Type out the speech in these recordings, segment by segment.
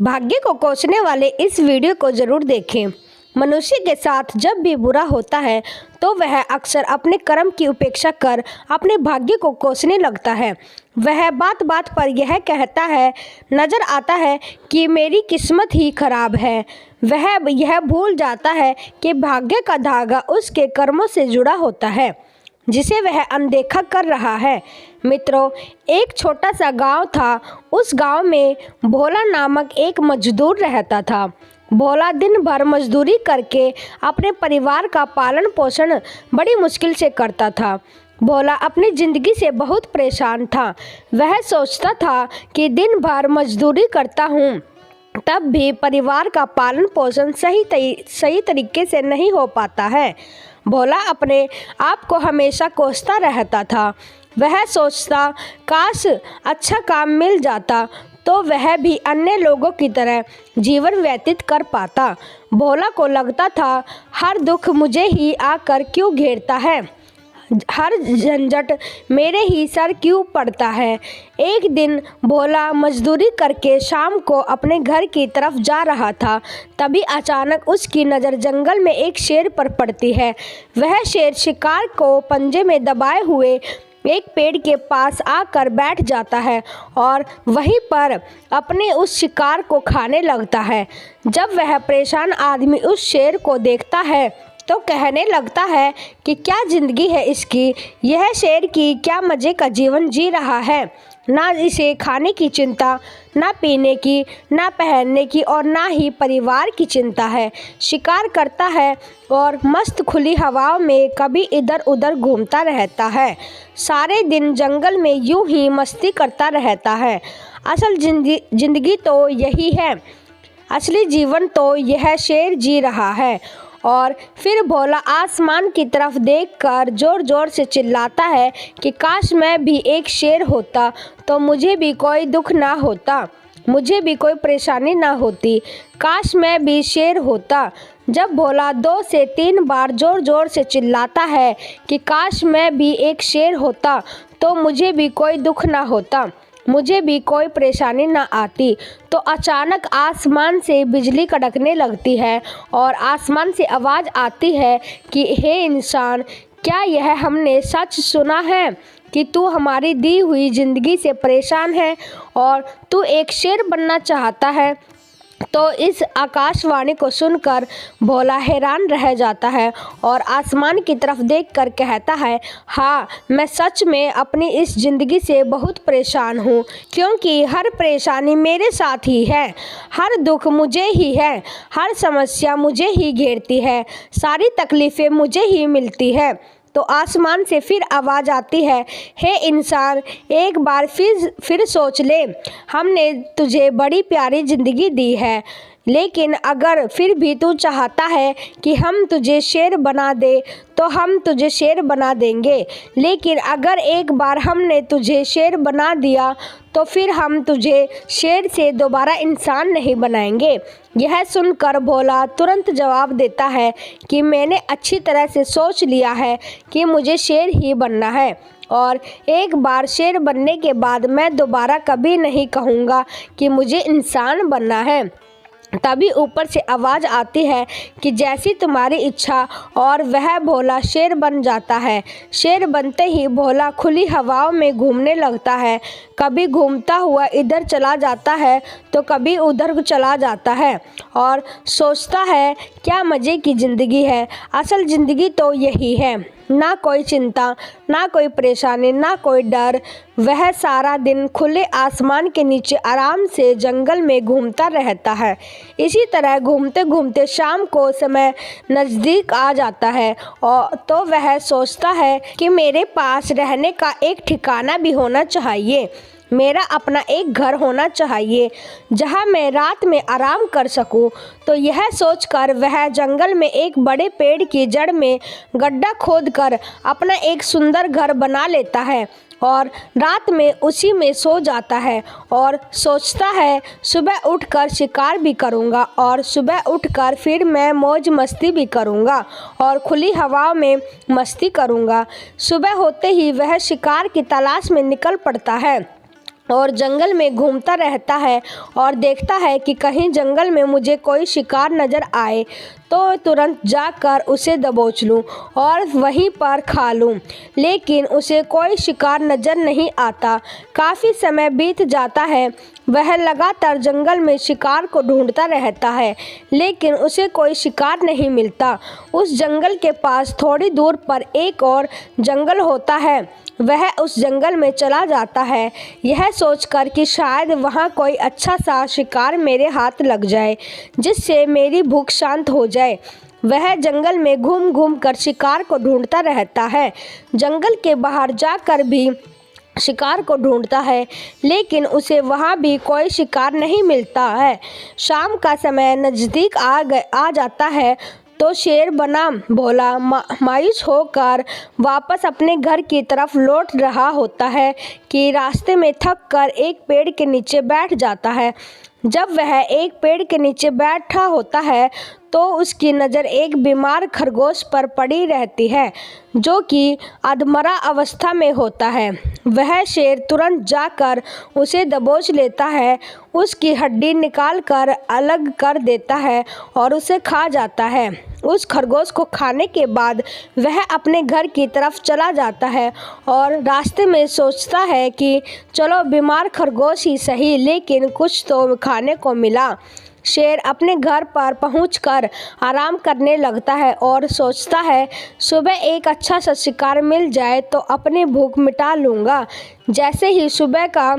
भाग्य को कोसने वाले इस वीडियो को जरूर देखें। मनुष्य के साथ जब भी बुरा होता है तो वह अक्सर अपने कर्म की उपेक्षा कर अपने भाग्य को कोसने लगता है। वह बात बात पर यह कहता है, नजर आता है कि मेरी किस्मत ही खराब है। वह यह भूल जाता है कि भाग्य का धागा उसके कर्मों से जुड़ा होता है जिसे वह अनदेखा कर रहा है। मित्रों, एक छोटा सा गांव था। उस गांव में भोला नामक एक मजदूर रहता था। भोला दिन भर मजदूरी करके अपने परिवार का पालन पोषण बड़ी मुश्किल से करता था। भोला अपनी ज़िंदगी से बहुत परेशान था। वह सोचता था कि दिन भर मजदूरी करता हूँ तब भी परिवार का पालन पोषण सही तरीके से नहीं हो पाता है। भोला अपने आप को हमेशा कोसता रहता था। वह सोचता, काश अच्छा काम मिल जाता तो वह भी अन्य लोगों की तरह जीवन व्यतीत कर पाता। भोला को लगता था, हर दुख मुझे ही आकर क्यों घेरता है, हर झंझट मेरे ही सर क्यों पड़ता है। एक दिन भोला मजदूरी करके शाम को अपने घर की तरफ जा रहा था। तभी अचानक उसकी नज़र जंगल में एक शेर पर पड़ती है। वह शेर शिकार को पंजे में दबाए हुए एक पेड़ के पास आकर बैठ जाता है और वहीं पर अपने उस शिकार को खाने लगता है। जब वह परेशान आदमी उस शेर को देखता है तो कहने लगता है कि क्या ज़िंदगी है इसकी, यह शेर की क्या मज़े का जीवन जी रहा है। ना इसे खाने की चिंता, ना पीने की, ना पहनने की और ना ही परिवार की चिंता है। शिकार करता है और मस्त खुली हवाओं में कभी इधर उधर घूमता रहता है। सारे दिन जंगल में यूं ही मस्ती करता रहता है। असल जिंदगी तो यही है, असली जीवन तो यह शेर जी रहा है। और फिर भोला आसमान की तरफ देखकर जोर जोर से चिल्लाता है कि काश मैं भी एक शेर होता तो मुझे भी कोई दुख ना होता, मुझे भी कोई परेशानी ना होती। काश मैं भी शेर होता। जब भोला 2 से 3 बार जोर जोर से चिल्लाता है कि काश मैं भी एक शेर होता तो मुझे भी कोई दुख ना होता, मुझे भी कोई परेशानी ना आती, तो अचानक आसमान से बिजली कड़कने लगती है और आसमान से आवाज़ आती है कि हे इंसान, क्या यह हमने सच सुना है कि तू हमारी दी हुई ज़िंदगी से परेशान है और तू एक शेर बनना चाहता है। तो इस आकाशवाणी को सुनकर भोला हैरान रह जाता है और आसमान की तरफ देखकर कहता है, हाँ, मैं सच में अपनी इस ज़िंदगी से बहुत परेशान हूँ, क्योंकि हर परेशानी मेरे साथ ही है, हर दुख मुझे ही है, हर समस्या मुझे ही घेरती है, सारी तकलीफ़ें मुझे ही मिलती है। तो आसमान से फिर आवाज़ आती है, हे इंसान, एक बार फिर सोच ले, हमने तुझे बड़ी प्यारी ज़िंदगी दी है, लेकिन अगर फिर भी तू चाहता है कि हम तुझे शेर बना दे तो हम तुझे शेर बना देंगे, लेकिन अगर एक बार हमने तुझे शेर बना दिया तो फिर हम तुझे शेर से दोबारा इंसान नहीं बनाएंगे। यह सुनकर भोला तुरंत जवाब देता है कि मैंने अच्छी तरह से सोच लिया है कि मुझे शेर ही बनना है और एक बार शेर बनने के बाद मैं दोबारा कभी नहीं कहूँगा कि मुझे इंसान बनना है। तभी ऊपर से आवाज़ आती है कि जैसी तुम्हारी इच्छा, और वह भोला शेर बन जाता है। शेर बनते ही भोला खुली हवाओं में घूमने लगता है। कभी घूमता हुआ इधर चला जाता है तो कभी उधर चला जाता है और सोचता है, क्या मज़े की ज़िंदगी है, असल ज़िंदगी तो यही है, ना कोई चिंता, ना कोई परेशानी, ना कोई डर। वह सारा दिन खुले आसमान के नीचे आराम से जंगल में घूमता रहता है। इसी तरह घूमते घूमते शाम को समय नज़दीक आ जाता है और तो वह सोचता है कि मेरे पास रहने का एक ठिकाना भी होना चाहिए, मेरा अपना एक घर होना चाहिए जहां मैं रात में आराम कर सकूं। तो यह सोचकर वह जंगल में एक बड़े पेड़ की जड़ में गड्ढा खोदकर अपना एक सुंदर घर बना लेता है और रात में उसी में सो जाता है और सोचता है, सुबह उठकर शिकार भी करूंगा और सुबह उठकर फिर मैं मौज मस्ती भी करूंगा और खुली हवाओं में मस्ती करूंगा। सुबह होते ही वह शिकार की तलाश में निकल पड़ता है और जंगल में घूमता रहता है और देखता है कि कहीं जंगल में मुझे कोई शिकार नज़र आए तो तुरंत जाकर उसे दबोच लूं और वहीं पर खा लूं। लेकिन उसे कोई शिकार नज़र नहीं आता। काफ़ी समय बीत जाता है। वह लगातार जंगल में शिकार को ढूंढता रहता है, लेकिन उसे कोई शिकार नहीं मिलता। उस जंगल के पास थोड़ी दूर पर एक और जंगल होता है। वह उस जंगल में चला जाता है, यह सोचकर कि शायद वहाँ कोई अच्छा सा शिकार मेरे हाथ लग जाए, जिससे मेरी भूख शांत हो जाए। वह जंगल में घूम घूम कर शिकार को ढूंढता रहता है। जंगल के बाहर जाकर भी शिकार को ढूंढता है, लेकिन उसे वहाँ भी कोई शिकार नहीं मिलता है। शाम का समय नज़दीक आ जाता है तो शेर बना भोला मायूस होकर वापस अपने घर की तरफ लौट रहा होता है कि रास्ते में थक कर एक पेड़ के नीचे बैठ जाता है। जब वह एक पेड़ के नीचे बैठा होता है तो उसकी नज़र एक बीमार खरगोश पर पड़ी रहती है, जो कि अधमरा अवस्था में होता है। वह शेर तुरंत जाकर उसे दबोच लेता है, उसकी हड्डी निकाल कर अलग कर देता है और उसे खा जाता है। उस खरगोश को खाने के बाद वह अपने घर की तरफ चला जाता है और रास्ते में सोचता है कि चलो बीमार खरगोश ही सही, लेकिन कुछ तो खाने को मिला। शेर अपने घर पर पहुंचकर आराम करने लगता है और सोचता है सुबह एक अच्छा सा शिकार मिल जाए तो अपनी भूख मिटा लूँगा। जैसे ही सुबह का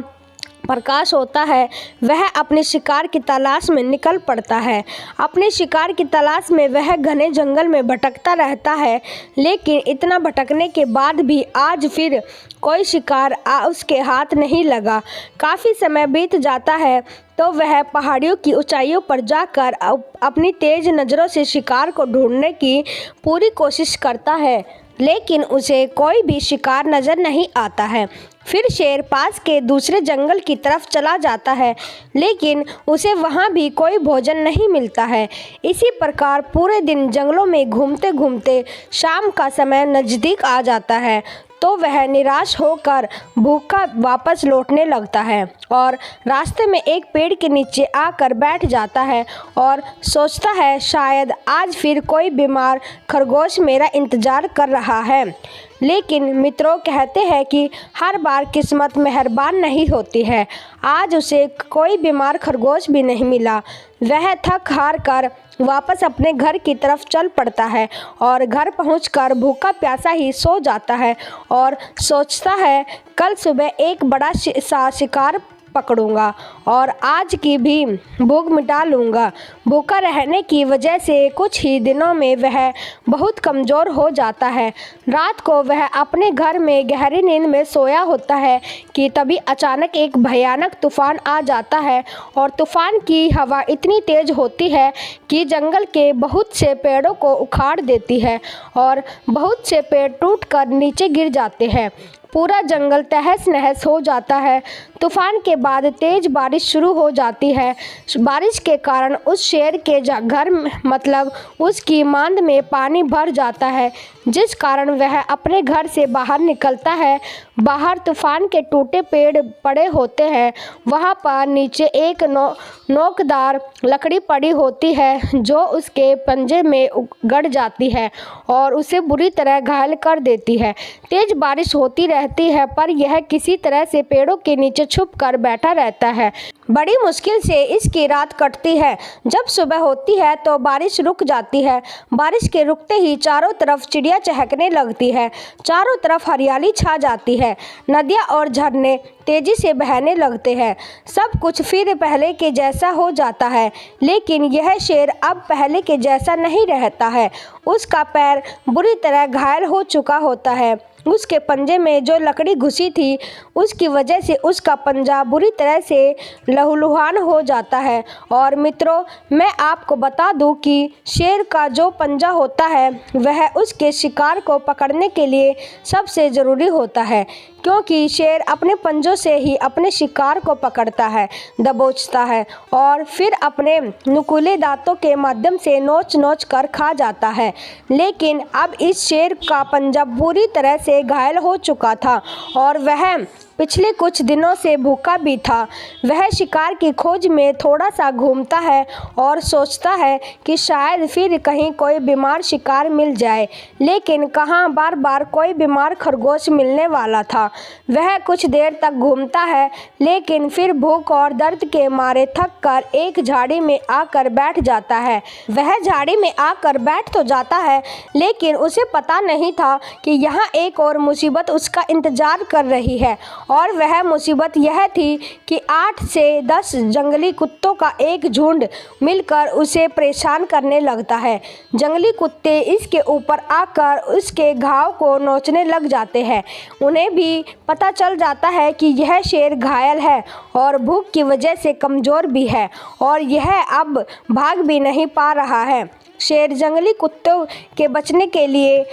प्रकाश होता है वह अपने शिकार की तलाश में निकल पड़ता है। अपने शिकार की तलाश में वह घने जंगल में भटकता रहता है, लेकिन इतना भटकने के बाद भी आज फिर कोई शिकार उसके हाथ नहीं लगा। काफ़ी समय बीत जाता है तो वह पहाड़ियों की ऊंचाइयों पर जाकर अपनी तेज़ नज़रों से शिकार को ढूंढने की पूरी कोशिश करता है, लेकिन उसे कोई भी शिकार नज़र नहीं आता है। फिर शेर पास के दूसरे जंगल की तरफ चला जाता है, लेकिन उसे वहाँ भी कोई भोजन नहीं मिलता है। इसी प्रकार पूरे दिन जंगलों में घूमते घूमते शाम का समय नज़दीक आ जाता है तो वह निराश होकर भूखा वापस लौटने लगता है और रास्ते में एक पेड़ के नीचे आकर बैठ जाता है और सोचता है शायद आज फिर कोई बीमार खरगोश मेरा इंतज़ार कर रहा है। लेकिन मित्रों कहते हैं कि हर बार किस्मत मेहरबान नहीं होती है। आज उसे कोई बीमार खरगोश भी नहीं मिला। वह थक हार कर वापस अपने घर की तरफ चल पड़ता है और घर पहुंचकर भूखा प्यासा ही सो जाता है और सोचता है कल सुबह एक बड़ा सा शिकार पकड़ूंगा और आज की भी भूख मिटा लूँगा। भूखा रहने की वजह से कुछ ही दिनों में वह बहुत कमज़ोर हो जाता है। रात को वह अपने घर में गहरी नींद में सोया होता है कि तभी अचानक एक भयानक तूफान आ जाता है और तूफान की हवा इतनी तेज़ होती है कि जंगल के बहुत से पेड़ों को उखाड़ देती है और बहुत से पेड़ टूटकर नीचे गिर जाते हैं। पूरा जंगल तहस नहस हो जाता है। तूफान के बाद तेज़ बारिश शुरू हो जाती है। बारिश के कारण उस शेर के घर मतलब उसकी मांद में पानी भर जाता है, जिस कारण वह अपने घर से बाहर निकलता है। बाहर तूफान के टूटे पेड़ पड़े होते हैं। वहाँ पर नीचे एक नोकदार लकड़ी पड़ी होती है जो उसके पंजे में गड़ जाती है और उसे बुरी तरह घायल कर देती है। तेज़ बारिश होती रहती है पर यह किसी तरह से पेड़ों के नीचे छुप कर बैठा रहता है। बड़ी मुश्किल से इसकी रात कटती है। जब सुबह होती है तो बारिश रुक जाती है। बारिश के रुकते ही चारों तरफ चिड़िया चहकने लगती है। चारों तरफ हरियाली छा जाती है। नदियाँ और झरने तेजी से बहने लगते हैं। सब कुछ फिर पहले के जैसा हो जाता है, लेकिन यह शेर अब पहले के जैसा नहीं रहता है। उसका पैर बुरी तरह घायल हो चुका होता है। उसके पंजे में जो लकड़ी घुसी थी उसकी वजह से उसका पंजा बुरी तरह से लहूलुहान हो जाता है। और मित्रों, मैं आपको बता दूं कि शेर का जो पंजा होता है वह उसके शिकार को पकड़ने के लिए सबसे ज़रूरी होता है, क्योंकि शेर अपने पंजों से ही अपने शिकार को पकड़ता है, दबोचता है और फिर अपने नुकीले दांतों के माध्यम से नोच नोच कर खा जाता है। लेकिन अब इस शेर का पंजा बुरी तरह से घायल हो चुका था और वह पिछले कुछ दिनों से भूखा भी था। वह शिकार की खोज में थोड़ा सा घूमता है और सोचता है कि शायद फिर कहीं कोई बीमार शिकार मिल जाए, लेकिन कहाँ बार बार कोई बीमार खरगोश मिलने वाला था। वह कुछ देर तक घूमता है, लेकिन फिर भूख और दर्द के मारे थक कर एक झाड़ी में आकर बैठ जाता है। वह झाड़ी में आकर बैठ तो जाता है, लेकिन उसे पता नहीं था कि यहाँ एक और मुसीबत उसका इंतजार कर रही है। और वह मुसीबत यह थी कि 8 से 10 जंगली कुत्तों का एक झुंड मिलकर उसे परेशान करने लगता है। जंगली कुत्ते इसके ऊपर आकर उसके घाव को नोचने लग जाते हैं। उन्हें भी पता चल जाता है कि यह शेर घायल है और भूख की वजह से कमज़ोर भी है और यह अब भाग भी नहीं पा रहा है। शेर जंगली कुत्तों के बचने के लिए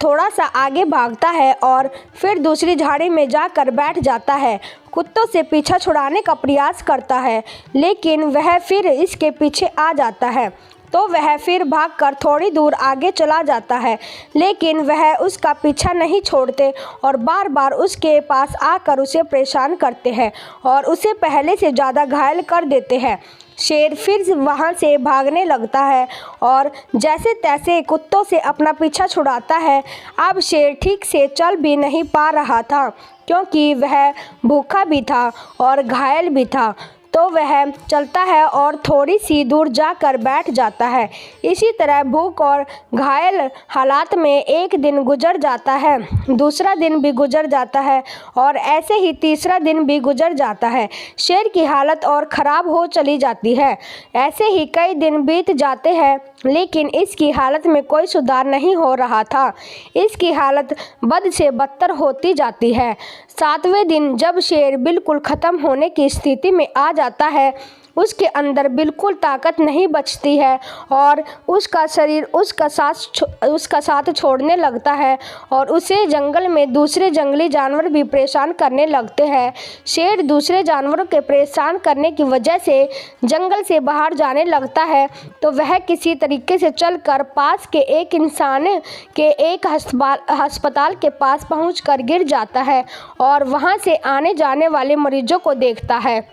थोड़ा सा आगे भागता है और फिर दूसरी झाड़ी में जाकर बैठ जाता है। कुत्तों से पीछा छुड़ाने का प्रयास करता है, लेकिन वह फिर इसके पीछे आ जाता है। तो वह फिर भागकर थोड़ी दूर आगे चला जाता है, लेकिन वह उसका पीछा नहीं छोड़ते और बार बार उसके पास आकर उसे परेशान करते हैं और उसे पहले से ज़्यादा घायल कर देते हैं। शेर फिर वहाँ से भागने लगता है और जैसे तैसे कुत्तों से अपना पीछा छुड़ाता है। अब शेर ठीक से चल भी नहीं पा रहा था, क्योंकि वह भूखा भी था और घायल भी था। तो वह चलता है और थोड़ी सी दूर जाकर बैठ जाता है। इसी तरह भूख और घायल हालात में एक दिन गुजर जाता है, दूसरा दिन भी गुजर जाता है और ऐसे ही तीसरा दिन भी गुजर जाता है। शेर की हालत और ख़राब हो चली जाती है। ऐसे ही कई दिन बीत जाते हैं, लेकिन इसकी हालत में कोई सुधार नहीं हो रहा था। इसकी हालत बद से बदतर होती जाती है। 7वें दिन जब शेर बिल्कुल ख़त्म होने की स्थिति में आ जाता है, उसके अंदर बिल्कुल ताकत नहीं बचती है और उसका शरीर उसका साथ छोड़ने लगता है और उसे जंगल में दूसरे जंगली जानवर भी परेशान करने लगते हैं। शेर दूसरे जानवरों के परेशान करने की वजह से जंगल से बाहर जाने लगता है। तो वह किसी तरीके से चलकर पास के एक इंसान के एक अस्पताल के पास पहुंचकर गिर जाता है और वहां से आने जाने वाले मरीजों को देखता है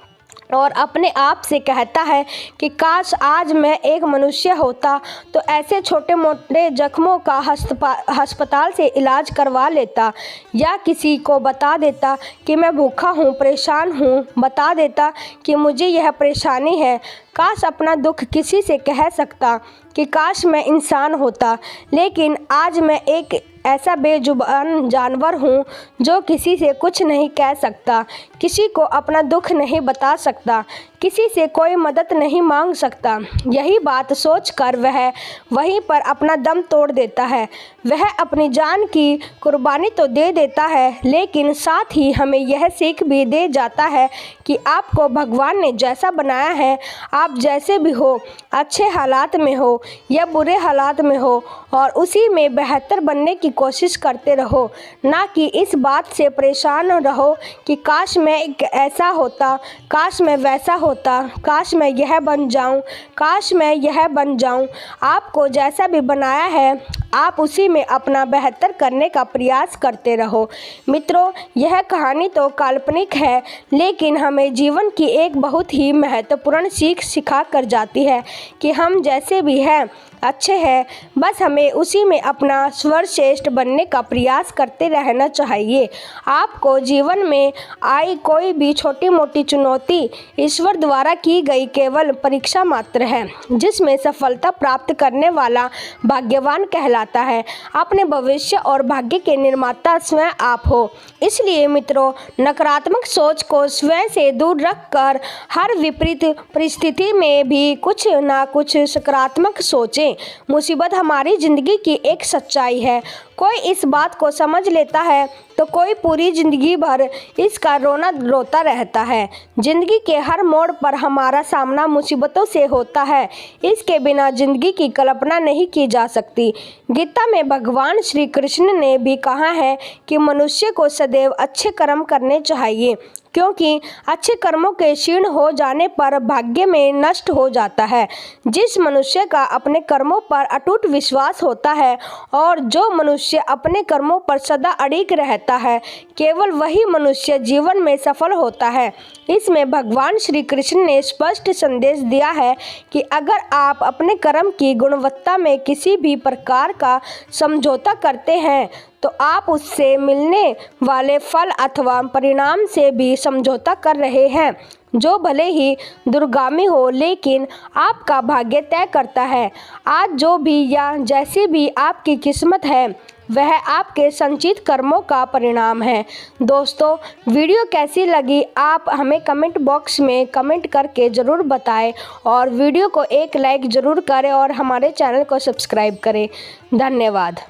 और अपने आप से कहता है कि काश आज मैं एक मनुष्य होता तो ऐसे छोटे मोटे जख्मों का अस्पताल से इलाज करवा लेता, या किसी को बता देता कि मैं भूखा हूँ, परेशान हूँ, बता देता कि मुझे यह परेशानी है। काश अपना दुख किसी से कह सकता कि काश मैं इंसान होता, लेकिन आज मैं एक ऐसा बेजुबान जानवर हूँ जो किसी से कुछ नहीं कह सकता, किसी को अपना दुख नहीं बता सकता, किसी से कोई मदद नहीं मांग सकता। यही बात सोचकर वह वहीं पर अपना दम तोड़ देता है। वह अपनी जान की कुर्बानी तो दे देता है, लेकिन साथ ही हमें यह सीख भी दे जाता है कि आपको भगवान ने जैसा बनाया है, आप जैसे भी हो, अच्छे हालात में हो या बुरे हालात में हो, और उसी में बेहतर बनने की कोशिश करते रहो, ना कि इस बात से परेशान रहो कि काश मैं एक ऐसा होता, काश मैं वैसा होता, काश मैं यह बन जाऊं, काश मैं यह बन जाऊं। आपको जैसा भी बनाया है, आप उसी में अपना बेहतर करने का प्रयास करते रहो। मित्रों, यह कहानी तो काल्पनिक है, लेकिन हमें जीवन की एक बहुत ही महत्वपूर्ण सीख सिखा कर जाती है कि हम जैसे भी हैं अच्छे हैं, बस हमें उसी में अपना सर्वश्रेष्ठ बनने का प्रयास करते रहना चाहिए। आपको जीवन में आई कोई भी छोटी मोटी चुनौती ईश्वर द्वारा की गई केवल परीक्षा मात्र है, जिसमें सफलता प्राप्त करने वाला भाग्यवान कहलाता है। अपने भविष्य और भाग्य के निर्माता स्वयं आप हो। इसलिए मित्रों, नकारात्मक सोच को स्वयं से दूर रखकर हर विपरीत परिस्थिति में भी कुछ ना कुछ सकारात्मक सोचें। मुसीबत हमारी जिंदगी की एक सच्चाई है। कोई इस बात को समझ लेता है तो कोई पूरी जिंदगी भर इसका रोना रोता रहता है। जिंदगी के हर मोड़ पर हमारा सामना मुसीबतों से होता है। इसके बिना जिंदगी की कल्पना नहीं की जा सकती। गीता में भगवान श्री कृष्ण ने भी कहा है कि मनुष्य को सदैव अच्छे कर्म करने चाहिए, क्योंकि अच्छे कर्मों के क्षीण हो जाने पर भाग्य में नष्ट हो जाता है। जिस मनुष्य का अपने कर्मों पर अटूट विश्वास होता है और जो मनुष्य अपने कर्मों पर सदा अड़िग रहता है, केवल वही मनुष्य जीवन में सफल होता है। इसमें भगवान श्री कृष्ण ने स्पष्ट संदेश दिया है कि अगर आप अपने कर्म की गुणवत्ता में किसी भी प्रकार का समझौता करते हैं तो आप उससे मिलने वाले फल अथवा परिणाम से भी समझौता कर रहे हैं, जो भले ही दूरगामी हो लेकिन आपका भाग्य तय करता है। आज जो भी या जैसी भी आपकी किस्मत है वह आपके संचित कर्मों का परिणाम है। दोस्तों, वीडियो कैसी लगी आप हमें कमेंट बॉक्स में कमेंट करके ज़रूर बताएं और वीडियो को एक लाइक ज़रूर करें और हमारे चैनल को सब्सक्राइब करें। धन्यवाद।